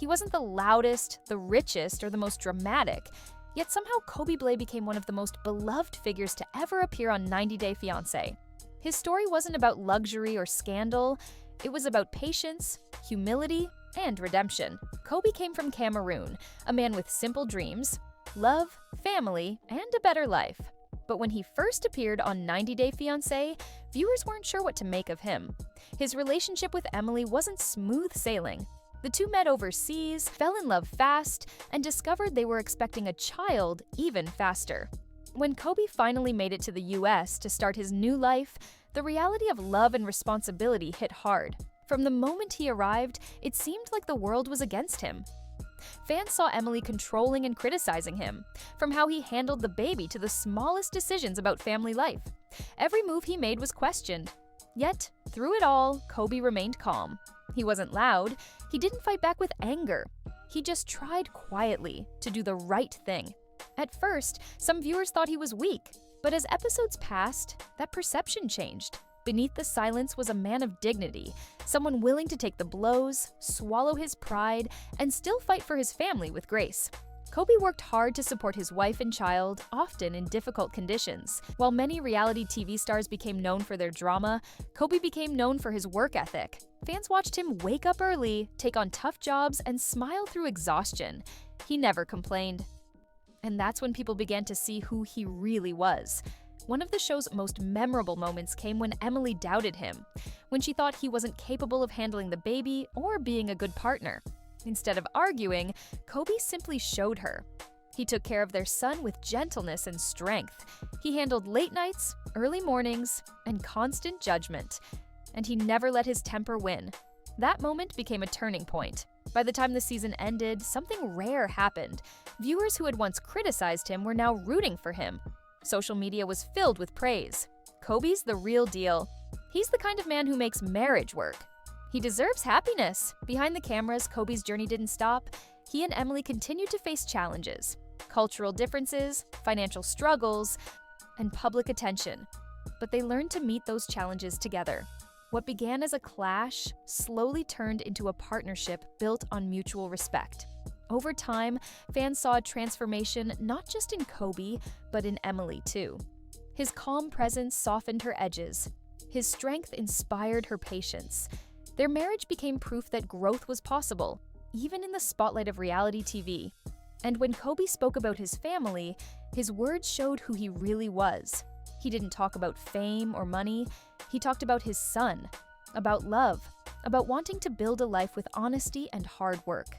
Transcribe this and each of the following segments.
He wasn't the loudest, the richest, or the most dramatic, yet somehow Kobe Blé became one of the most beloved figures to ever appear on 90 Day Fiancé. His story wasn't about luxury or scandal, it was about patience, humility, and redemption. Kobe came from Cameroon, a man with simple dreams, love, family, and a better life. But when he first appeared on 90 Day Fiancé, viewers weren't sure what to make of him. His relationship with Emily wasn't smooth sailing. The two met overseas, fell in love fast, and discovered they were expecting a child even faster. When Kobe finally made it to the US to start his new life, the reality of love and responsibility hit hard. From the moment he arrived, it seemed like the world was against him. Fans saw Emily controlling and criticizing him, from how he handled the baby to the smallest decisions about family life. Every move he made was questioned. Yet, through it all, Kobe remained calm. He wasn't loud, he didn't fight back with anger. He just tried quietly to do the right thing. At first, some viewers thought he was weak, but as episodes passed, that perception changed. Beneath the silence was a man of dignity, someone willing to take the blows, swallow his pride, and still fight for his family with grace. Kobe worked hard to support his wife and child, often in difficult conditions. While many reality TV stars became known for their drama, Kobe became known for his work ethic. Fans watched him wake up early, take on tough jobs, and smile through exhaustion. He never complained. And that's when people began to see who he really was. One of the show's most memorable moments came when Emily doubted him, when she thought he wasn't capable of handling the baby or being a good partner. Instead of arguing, Kobe simply showed her. He took care of their son with gentleness and strength. He handled late nights, early mornings, and constant judgment. And he never let his temper win. That moment became a turning point. By the time the season ended, something rare happened. Viewers who had once criticized him were now rooting for him. Social media was filled with praise. Kobe's the real deal. He's the kind of man who makes marriage work. He deserves happiness. Behind the cameras, Kobe's journey didn't stop. He and Emily continued to face challenges, cultural differences, financial struggles, and public attention. But they learned to meet those challenges together. What began as a clash slowly turned into a partnership built on mutual respect. Over time, fans saw a transformation not just in Kobe, but in Emily too. His calm presence softened her edges. His strength inspired her patience. Their marriage became proof that growth was possible, even in the spotlight of reality TV. And when Kobe spoke about his family, his words showed who he really was. He didn't talk about fame or money. He talked about his son, about love, about wanting to build a life with honesty and hard work.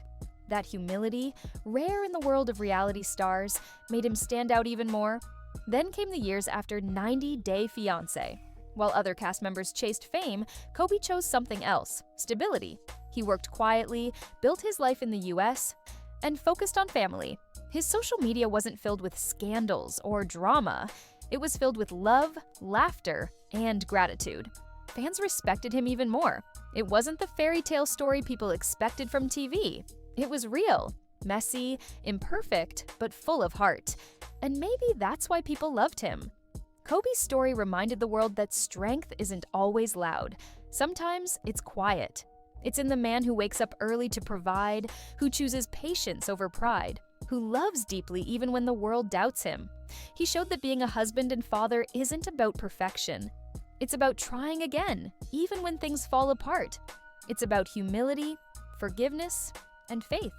That humility, rare in the world of reality stars, made him stand out even more. Then came the years after 90 Day Fiancé. While other cast members chased fame, Kobe chose something else: stability. He worked quietly, built his life in the US, and focused on family. His social media wasn't filled with scandals or drama. It was filled with love, laughter, and gratitude. Fans respected him even more. It wasn't the fairy tale story people expected from TV. It was real, messy, imperfect, but full of heart. And maybe that's why people loved him. Kobe's story reminded the world that strength isn't always loud. Sometimes it's quiet. It's in the man who wakes up early to provide, who chooses patience over pride, who loves deeply even when the world doubts him. He showed that being a husband and father isn't about perfection. It's about trying again, even when things fall apart. It's about humility, forgiveness, and faith.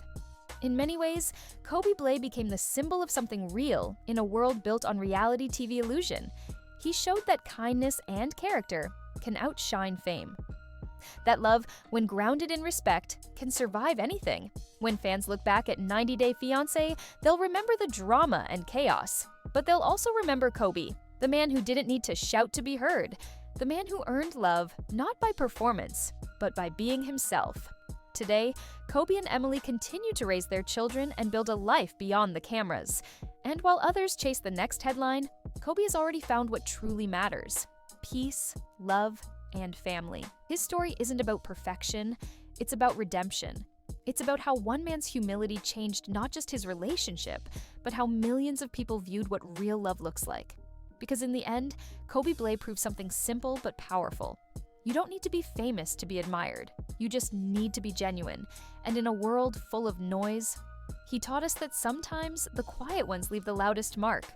In many ways, Kobe Blé became the symbol of something real in a world built on reality TV illusion. He showed that kindness and character can outshine fame. That love, when grounded in respect, can survive anything. When fans look back at 90 Day Fiancé, they'll remember the drama and chaos. But they'll also remember Kobe, the man who didn't need to shout to be heard, the man who earned love not by performance, but by being himself. Today, Kobe and Emily continue to raise their children and build a life beyond the cameras. And while others chase the next headline, Kobe has already found what truly matters: peace, love, and family. His story isn't about perfection, it's about redemption. It's about how one man's humility changed not just his relationship, but how millions of people viewed what real love looks like. Because in the end, Kobe Blé proved something simple but powerful. You don't need to be famous to be admired. You just need to be genuine. And in a world full of noise, he taught us that sometimes the quiet ones leave the loudest mark.